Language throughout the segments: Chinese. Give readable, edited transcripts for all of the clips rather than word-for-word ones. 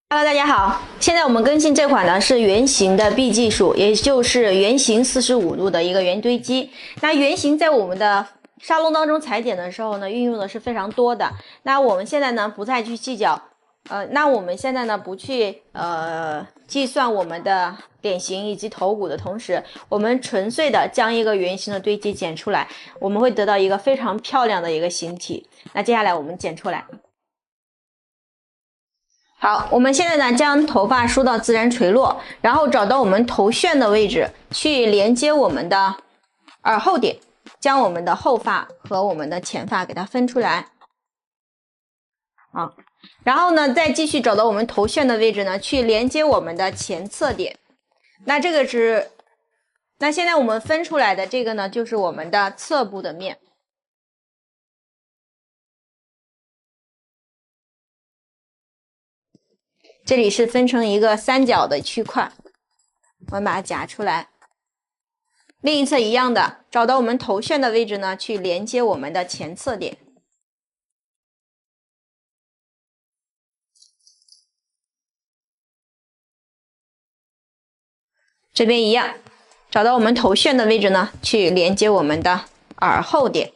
Hello， 大家好。现在我们更新这款呢是圆形的 B 技术，也就是圆形45度的一个圆堆积。那圆形在我们的沙龙当中裁剪的时候呢，运用的是非常多的。那我们现在呢不再去计较，我们现在呢不去计算我们的脸型以及头骨的同时，我们纯粹的将一个圆形的堆积剪出来，我们会得到一个非常漂亮的一个形体。那接下来我们剪出来。好，我们现在呢将头发梳到自然垂落，然后找到我们头旋的位置，去连接我们的耳后点，将我们的后发和我们的前发给它分出来。好，然后呢再继续找到我们头旋的位置呢，去连接我们的前侧点。那现在我们分出来的这个呢，就是我们的侧部的面。这里是分成一个三角的区块，我们把它夹出来。另一侧一样的，找到我们头旋的位置呢，去连接我们的前侧点。这边一样，找到我们头旋的位置呢，去连接我们的耳后点。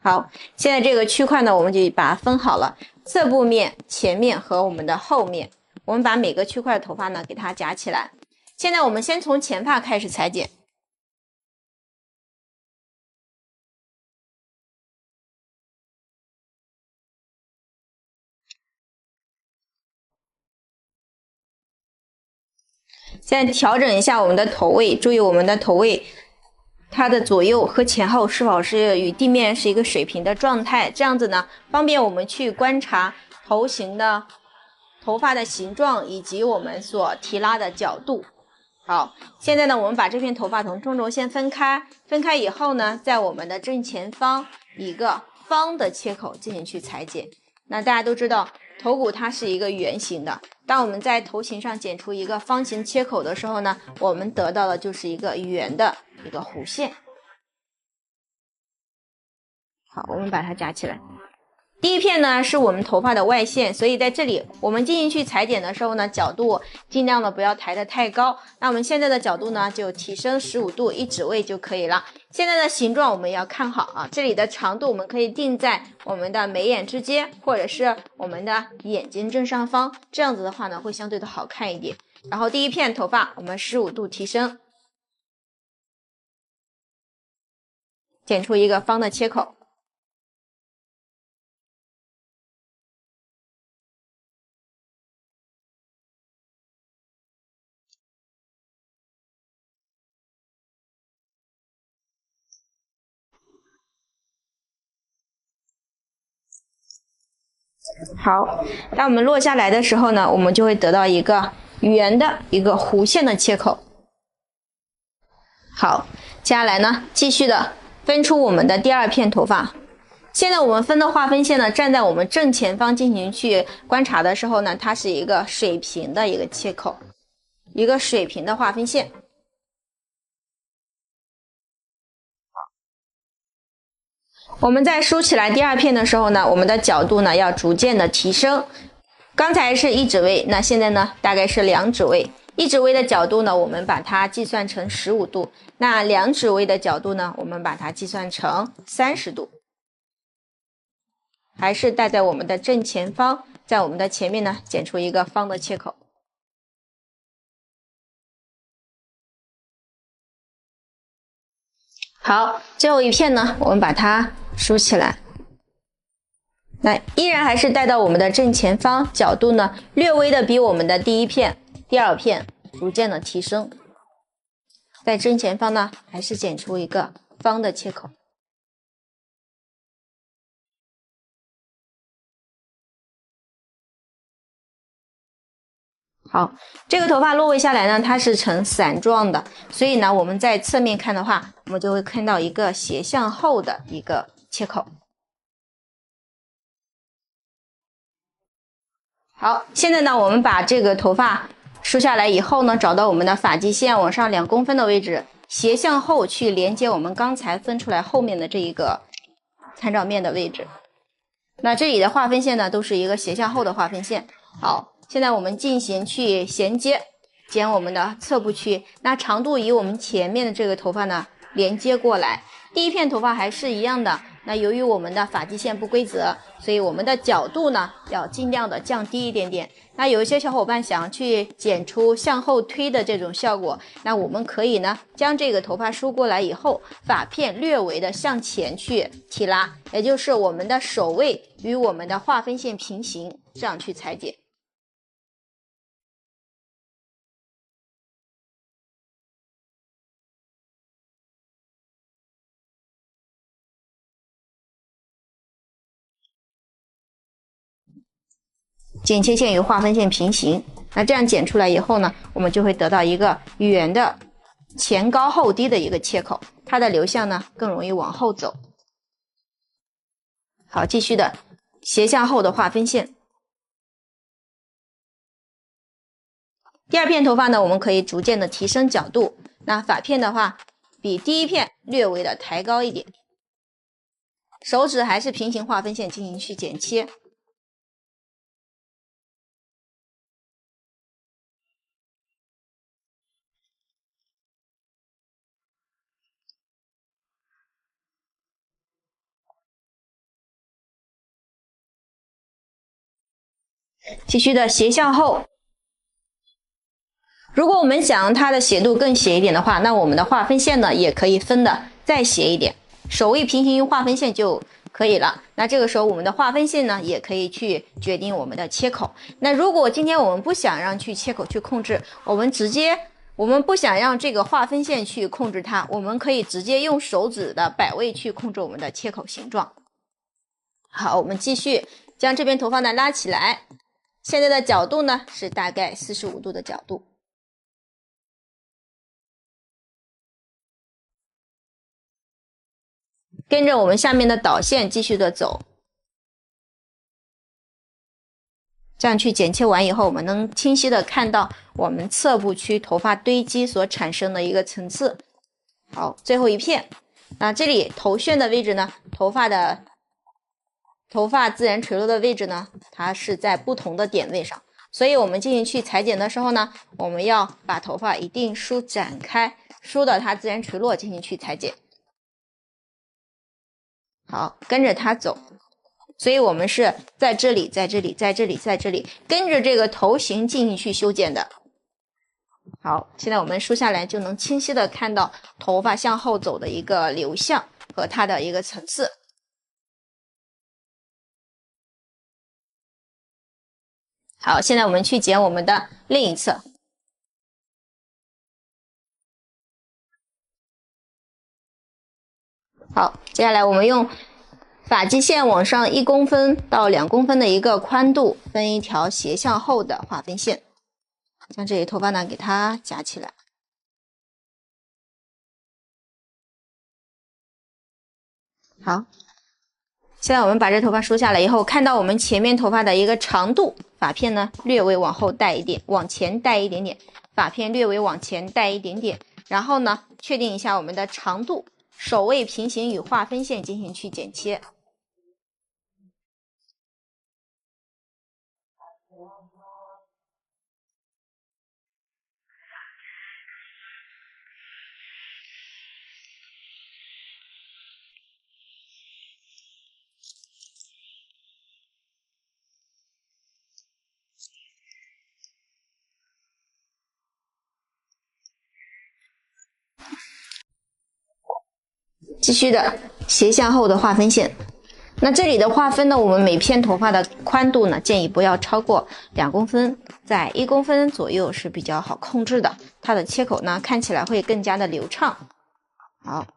好，现在这个区块呢，我们就把它分好了，侧部面、前面和我们的后面。我们把每个区块的头发呢，给它夹起来。现在我们先从前发开始裁剪。现在调整一下我们的头位，注意我们的头位，它的左右和前后是否是与地面是一个水平的状态，这样子呢，方便我们去观察头发的形状以及我们所提拉的角度。好，现在呢，我们把这片头发从中轴线分开，分开以后呢，在我们的正前方一个方的切口进行去裁剪。那大家都知道，头骨它是一个圆形的，当我们在头型上剪出一个方形切口的时候呢，我们得到的就是一个圆的一个弧线。好，我们把它夹起来。第一片呢是我们头发的外线，所以在这里我们进行去裁剪的时候呢，角度尽量的不要抬得太高。那我们现在的角度呢就提升15度一指位就可以了。现在的形状我们要看好啊，这里的长度我们可以定在我们的眉眼之间，或者是我们的眼睛正上方，这样子的话呢会相对的好看一点。然后第一片头发我们15度提升，剪出一个方的切口。好，当我们落下来的时候呢，我们就会得到一个圆的一个弧线的切口。好，接下来呢，继续的分出我们的第二片头发。现在我们分的划分线呢，站在我们正前方进行去观察的时候呢，它是一个水平的一个切口，一个水平的划分线。我们在梳起来第二片的时候呢，我们的角度呢要逐渐的提升。刚才是1指位，那现在呢大概是2指位。1指位的角度呢，我们把它计算成15度。那2指位的角度呢，我们把它计算成30度。还是带在我们的正前方，在我们的前面呢剪出一个方的切口。好，最后一片呢，我们把它梳起来。那依然还是带到我们的正前方，角度呢略微的比我们的第一片、第二片逐渐的提升。在正前方呢，还是剪出一个方的切口。好，这个头发落位下来呢，它是呈伞状的，所以呢，我们在侧面看的话，我们就会看到一个斜向后的一个切口。好，现在呢，我们把这个头发梳下来以后呢，找到我们的发际线往上2公分的位置，斜向后去连接我们刚才分出来后面的这一个参照面的位置。那这里的划分线呢，都是一个斜向后的划分线。好，现在我们进行去衔接，剪我们的侧部区。那长度以我们前面的这个头发呢连接过来。第一片头发还是一样的。那由于我们的发际线不规则，所以我们的角度呢要尽量的降低一点点。那有一些小伙伴想去剪出向后推的这种效果，那我们可以呢将这个头发梳过来以后，发片略微的向前去提拉，也就是我们的首位与我们的划分线平行，这样去裁剪。剪切线与划分线平行，那这样剪出来以后呢，我们就会得到一个圆的前高后低的一个切口，它的流向呢更容易往后走。好，继续的斜向后的划分线。第二片头发呢，我们可以逐渐的提升角度，那发片的话比第一片略微的抬高一点，手指还是平行划分线进行去剪切。继续的斜向后。如果我们想它的斜度更斜一点的话，那我们的划分线呢也可以分的再斜一点，首位平行于划分线就可以了。那这个时候我们的划分线呢也可以去决定我们的切口。那如果今天我们不想让去切口去控制，我们不想让这个划分线去控制它，我们可以直接用手指的摆位去控制我们的切口形状。好，我们继续将这边头发呢拉起来，现在的角度呢是大概45度的角度。跟着我们下面的导线继续的走，这样去剪切完以后，我们能清晰的看到我们侧部区头发堆积所产生的一个层次。好，最后一片，那这里头旋的位置呢，头发自然垂落的位置呢，它是在不同的点位上，所以我们进行去裁剪的时候呢，我们要把头发一定梳展开，梳到它自然垂落进行去裁剪。好，跟着它走，所以我们是在这里，在这里，在这里，在这里，跟着这个头型进行去修剪的。好，现在我们梳下来就能清晰的看到头发向后走的一个流向和它的一个层次。好，现在我们去剪我们的另一侧。好，接下来我们用发际线往上1公分到2公分的一个宽度，分一条斜向后的划分线，将这里头发呢给它夹起来。好，现在我们把这头发梳下来以后，看到我们前面头发的一个长度，发片呢略微往后带一点，往前带一点点，发片略微往前带一点点，然后呢确定一下我们的长度，首位平行与划分线进行去剪切。继续的斜向后的划分线。那这里的划分呢，我们每片头发的宽度呢，建议不要超过2公分，在1公分左右是比较好控制的，它的切口呢看起来会更加的流畅。好，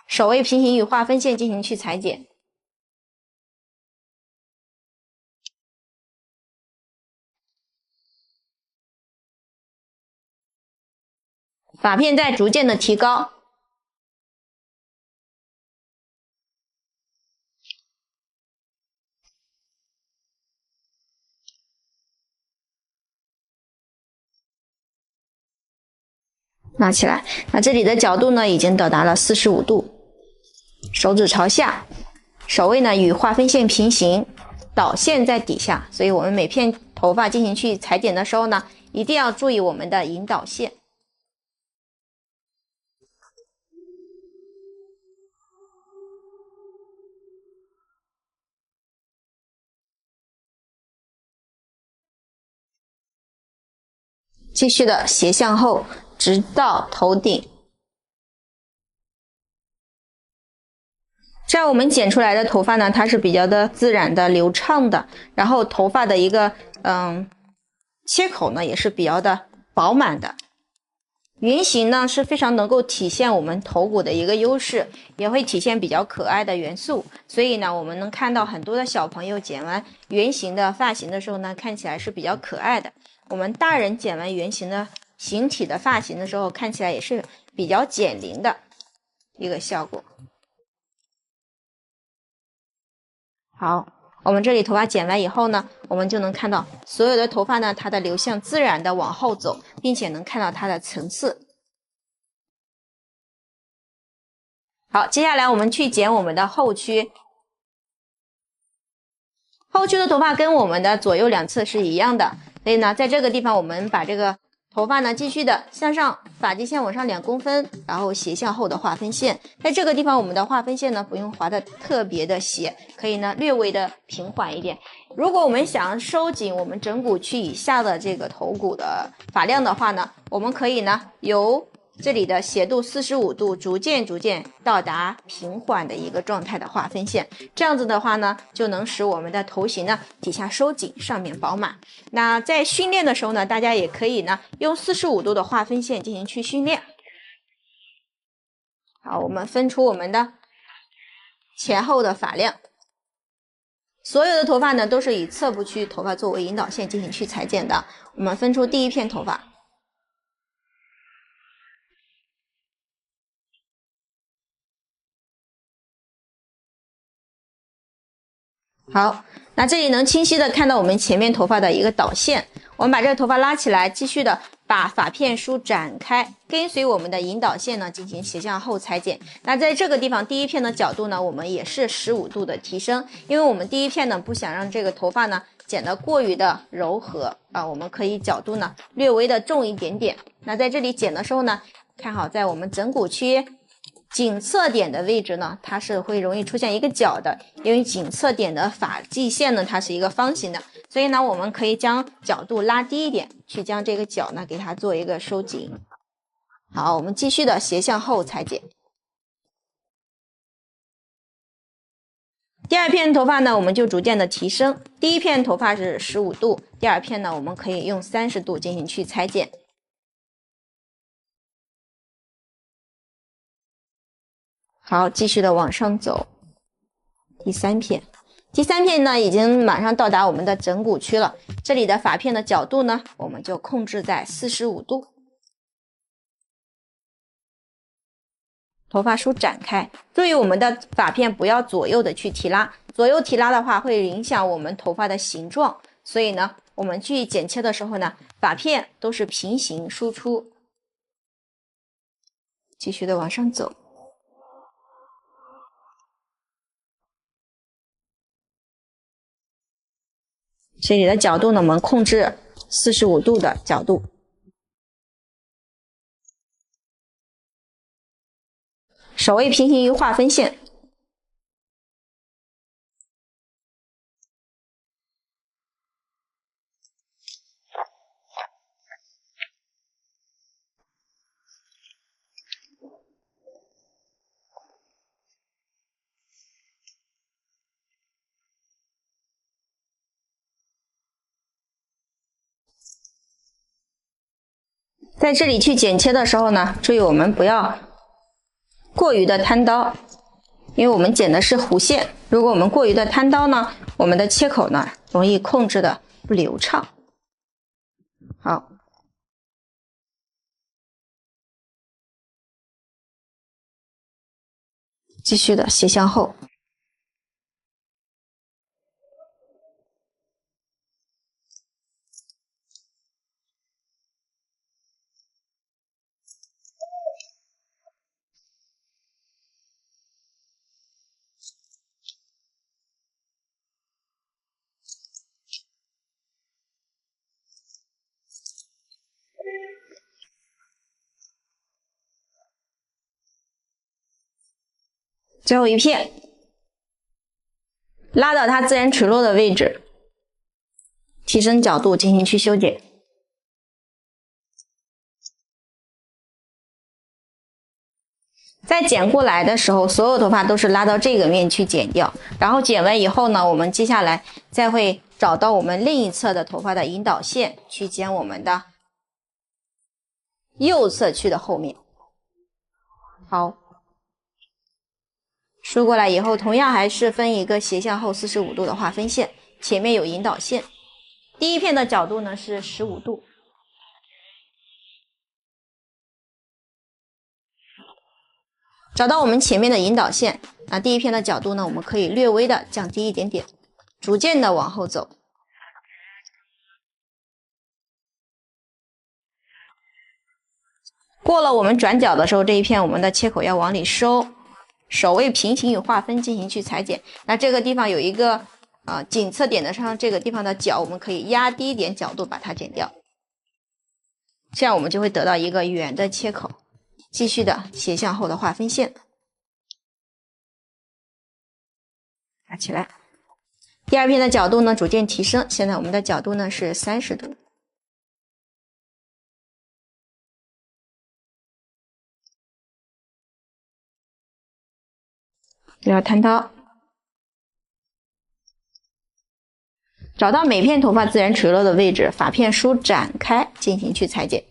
首位平行与划分线进行去裁剪。发片在逐渐的提高。拿起来，那这里的角度呢已经到达了45度，手指朝下，首位呢与划分线平行，导线在底下，所以我们每片头发进行去裁剪的时候呢，一定要注意我们的引导线。继续的斜向后，直到头顶。这样我们剪出来的头发呢，它是比较的自然的、流畅的，然后头发的一个切口呢也是比较的饱满的。圆形呢是非常能够体现我们头骨的一个优势，也会体现比较可爱的元素。所以呢，我们能看到很多的小朋友剪完圆形的发型的时候呢，看起来是比较可爱的。我们大人剪完圆形的形体的发型的时候，看起来也是比较减龄的一个效果。好，我们这里头发剪完以后呢，我们就能看到所有的头发呢，它的流向自然的往后走，并且能看到它的层次。好，接下来我们去剪我们的后区。后区的头发跟我们的左右两侧是一样的，所以呢，在这个地方我们把这个头发呢继续的向上，发际线往上2公分，然后斜向后的划分线。在这个地方我们的划分线呢不用划的特别的斜，可以呢略微的平缓一点。如果我们想要收紧我们枕骨区以下的这个头骨的发量的话呢，我们可以呢由这里的斜度45度逐渐到达平缓的一个状态的划分线，这样子的话呢，就能使我们的头型呢底下收紧，上面饱满。那在训练的时候呢，大家也可以呢用45度的划分线进行去训练。好，我们分出我们的前后的发量。所有的头发呢都是以侧部区头发作为引导线进行去裁剪的。我们分出第一片头发。好，那这里能清晰的看到我们前面头发的一个导线。我们把这个头发拉起来，继续的把发片梳展开，跟随我们的引导线呢进行斜向后裁剪。那在这个地方，第一片的角度呢，我们也是15度的提升，因为我们第一片呢不想让这个头发呢剪得过于的柔和啊，我们可以角度呢略微的重一点点。那在这里剪的时候呢，看好在我们枕骨区颈侧点的位置呢，它是会容易出现一个角的，因为颈侧点的发际线呢，它是一个方形的，所以呢，我们可以将角度拉低一点，去将这个角呢给它做一个收紧。好，我们继续的斜向后裁剪。第二片头发呢，我们就逐渐的提升。第一片头发是15度，第二片呢，我们可以用30度进行去裁剪。好，继续的往上走。第三片呢，已经马上到达我们的枕骨区了。这里的发片的角度呢，我们就控制在45度。头发梳展开，注意我们的发片不要左右的去提拉，左右提拉的话会影响我们头发的形状。所以呢，我们去剪切的时候呢，发片都是平行输出。继续的往上走。这里的角度呢，我们控制45度的角度。手位平行于划分线。在这里去剪切的时候呢，注意我们不要过于的摊刀，因为我们剪的是弧线，如果我们过于的摊刀呢，我们的切口呢容易控制的不流畅。好，继续的斜向后。最后一片，拉到它自然垂落的位置，提升角度进行去修剪。在剪过来的时候，所有头发都是拉到这个面去剪掉，然后剪完以后呢，我们接下来再会找到我们另一侧的头发的引导线，去剪我们的右侧区的后面。好，梳过来以后，同样还是分一个斜向后45度的划分线，前面有引导线。第一片的角度呢是15度。找到我们前面的引导线，那第一片的角度呢，我们可以略微的降低一点点，逐渐的往后走。过了我们转角的时候，这一片我们的切口要往里收，首位平行与划分进行去裁剪。那这个地方有一个颈侧点的上这个地方的角，我们可以压低一点角度把它剪掉，这样我们就会得到一个圆的切口。继续的斜向后的划分线，拿起来。第二片的角度呢逐渐提升，现在我们的角度呢是30度。撩摊刀，找到每片头发自然垂落的位置，发片梳展开进行去裁剪。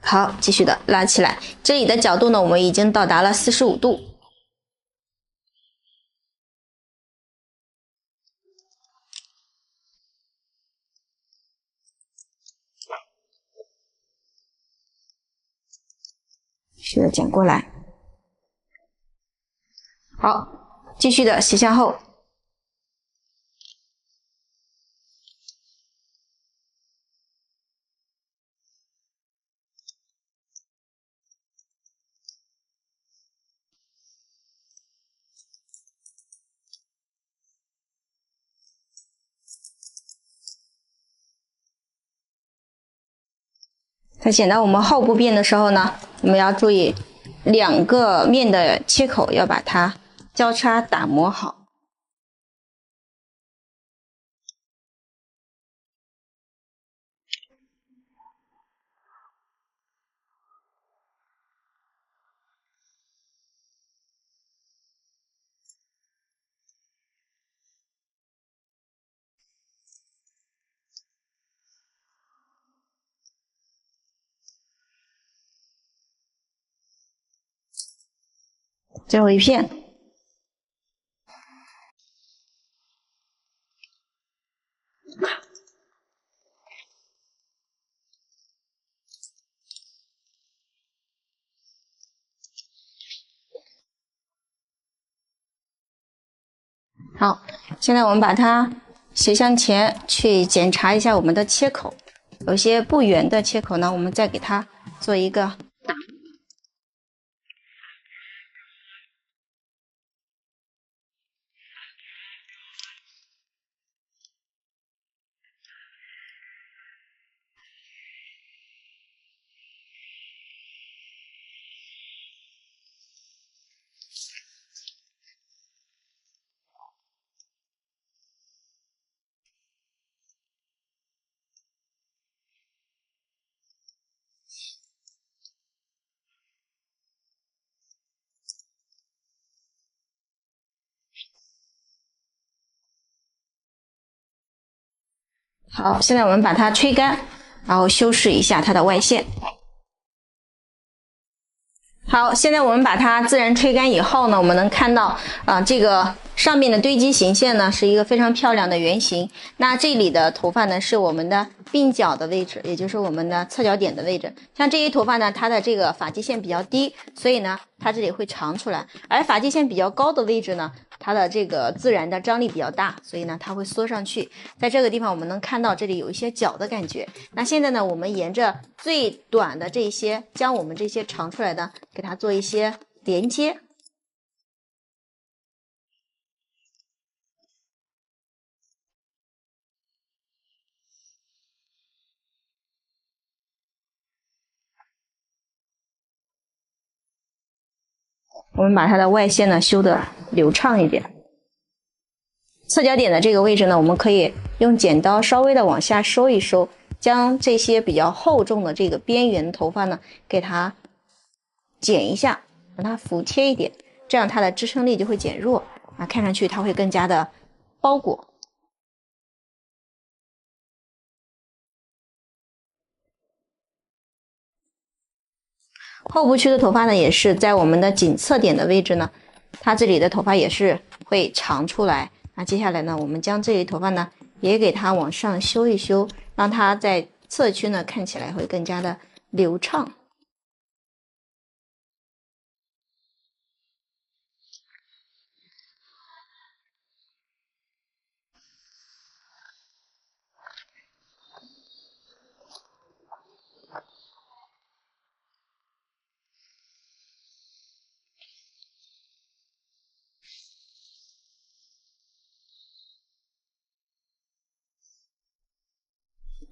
好，继续的拉起来，这里的角度呢我们已经到达了45度。继续的剪过来。好，继续的斜向后。在剪到我们后部边的时候呢，我们要注意两个面的切口要把它交叉打磨好。最后一片。好，现在我们把它斜向前去检查一下我们的切口，有些不圆的切口呢，我们再给它做一个打磨。好，现在我们把它吹干，然后修饰一下它的外线。好，现在我们把它自然吹干以后呢，我们能看到这个上面的堆积形线呢是一个非常漂亮的圆形。那这里的头发呢是我们的鬓角的位置，也就是我们的侧角点的位置。像这些头发呢，它的这个发际线比较低，所以呢它这里会长出来；而发际线比较高的位置呢，它的这个自然的张力比较大，所以呢它会缩上去。在这个地方我们能看到这里有一些角的感觉。那现在呢，我们沿着最短的这些，将我们这些长出来的给它做一些连接。我们把它的外线呢修得流畅一点。侧脚点的这个位置呢，我们可以用剪刀稍微的往下收一收，将这些比较厚重的这个边缘头发呢，给它剪一下，让它服帖一点，这样它的支撑力就会减弱啊，看上去它会更加的包裹。后部区的头发呢，也是在我们的颈侧点的位置呢，它这里的头发也是会长出来。那接下来呢，我们将这里头发呢也给它往上修一修，让它在侧区呢看起来会更加的流畅。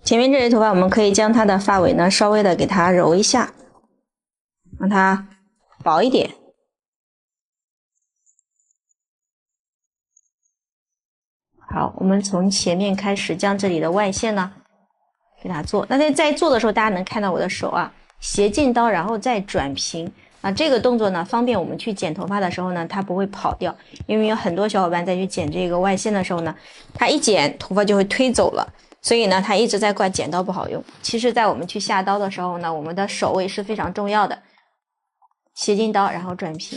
前面这里头发，我们可以将它的发尾呢稍微的给它揉一下，让它薄一点。好，我们从前面开始将这里的外线呢给它做。那在做的时候，大家能看到我的手啊，斜进刀，然后再转平啊。这个动作呢，方便我们去剪头发的时候呢，它不会跑掉。因为有很多小伙伴在去剪这个外线的时候呢，他一剪头发就会推走了。所以呢，他一直在怪剪刀不好用。其实，在我们去下刀的时候呢，我们的手位是非常重要的。斜进刀，然后转平。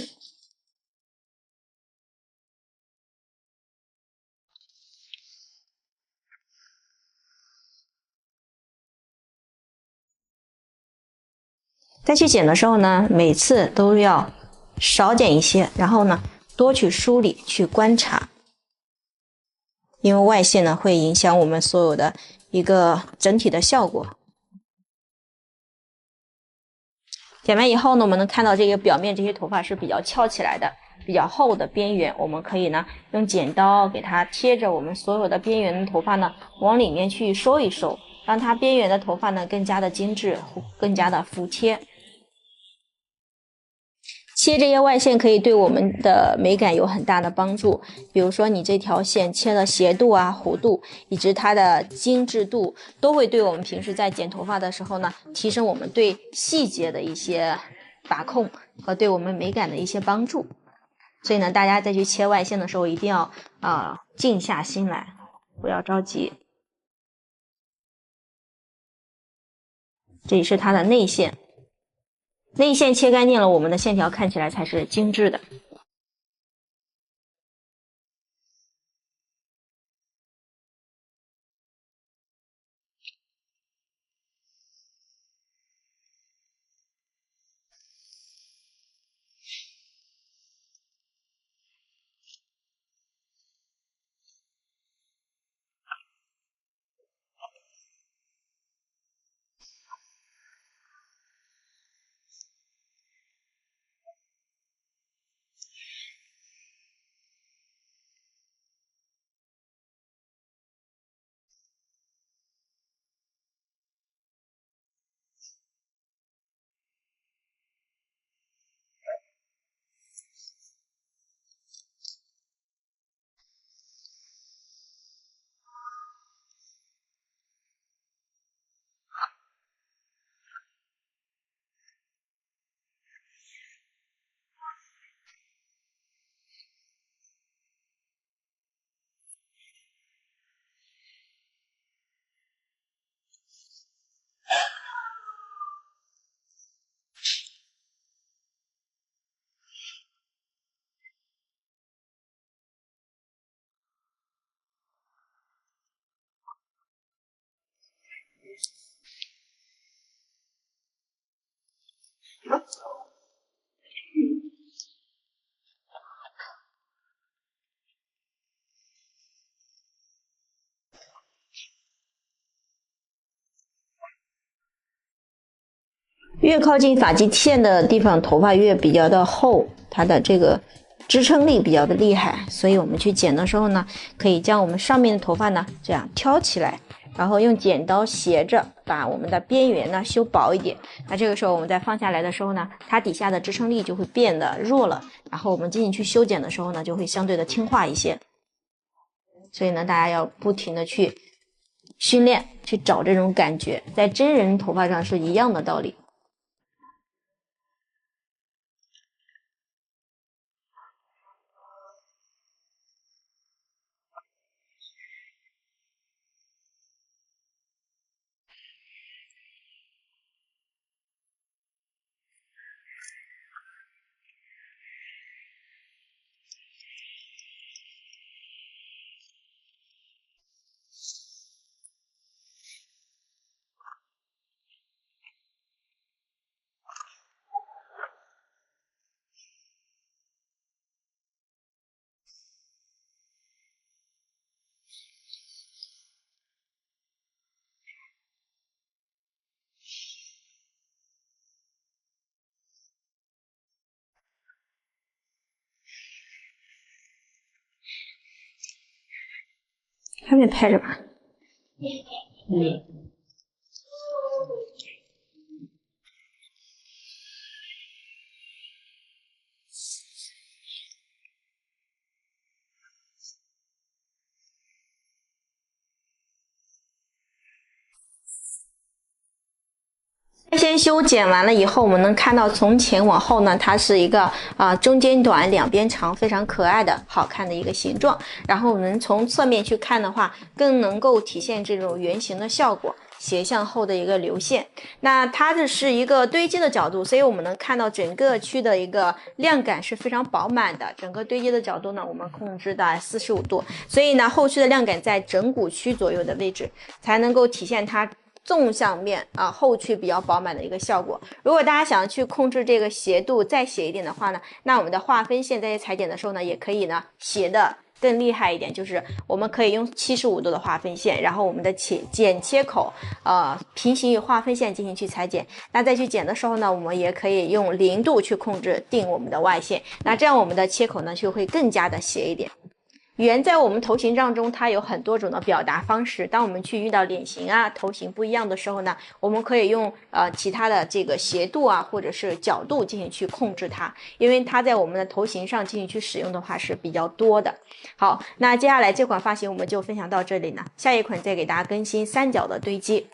在去剪的时候呢，每次都要少剪一些，然后呢，多去梳理、去观察。因为外线呢，会影响我们所有的一个整体的效果。剪完以后呢，我们能看到这个表面这些头发是比较翘起来的，比较厚的边缘，我们可以呢用剪刀给它贴着我们所有的边缘的头发呢，往里面去收一收，让它边缘的头发呢更加的精致，更加的服帖。切这些外线可以对我们的美感有很大的帮助，比如说你这条线切的斜度啊、弧度，以及它的精致度，都会对我们平时在剪头发的时候呢，提升我们对细节的一些把控和对我们美感的一些帮助。所以呢，大家在去切外线的时候，一定要静下心来，不要着急。这里是它的内线。内线切干净了，我们的线条看起来才是精致的。越靠近发际线的地方，头发越比较的厚，它的这个支撑力比较的厉害，所以我们去剪的时候呢，可以将我们上面的头发呢这样挑起来，然后用剪刀斜着把我们的边缘呢修薄一点。那这个时候我们再放下来的时候呢，它底下的支撑力就会变得弱了，然后我们进行去修剪的时候呢，就会相对的听话一些。所以呢，大家要不停的去训练，去找这种感觉，在真人头发上是一样的道理。还没拍着吧？先修剪完了以后，我们能看到从前往后呢，它是一个中间短两边长，非常可爱的好看的一个形状。然后我们从侧面去看的话，更能够体现这种圆形的效果，斜向后的一个流线。那它这是一个堆积的角度，所以我们能看到整个区的一个亮感是非常饱满的。整个堆积的角度呢，我们控制在45度，所以呢，后续的亮感在枕骨区左右的位置，才能够体现它纵向面后区比较饱满的一个效果。如果大家想去控制这个斜度再斜一点的话呢，那我们的划分线在裁剪的时候呢，也可以呢斜的更厉害一点，就是我们可以用75度的划分线，然后我们的剪切口平行于划分线进行去裁剪。那再去剪的时候呢，我们也可以用0度去控制定我们的外线，那这样我们的切口呢就会更加的斜一点。语言在我们头型当中，它有很多种的表达方式。当我们去遇到脸型头型不一样的时候呢，我们可以用其他的这个斜度或者是角度进行去控制它，因为它在我们的头型上进行去使用的话是比较多的。好，那接下来这款发型我们就分享到这里呢，下一款再给大家更新三角的堆积。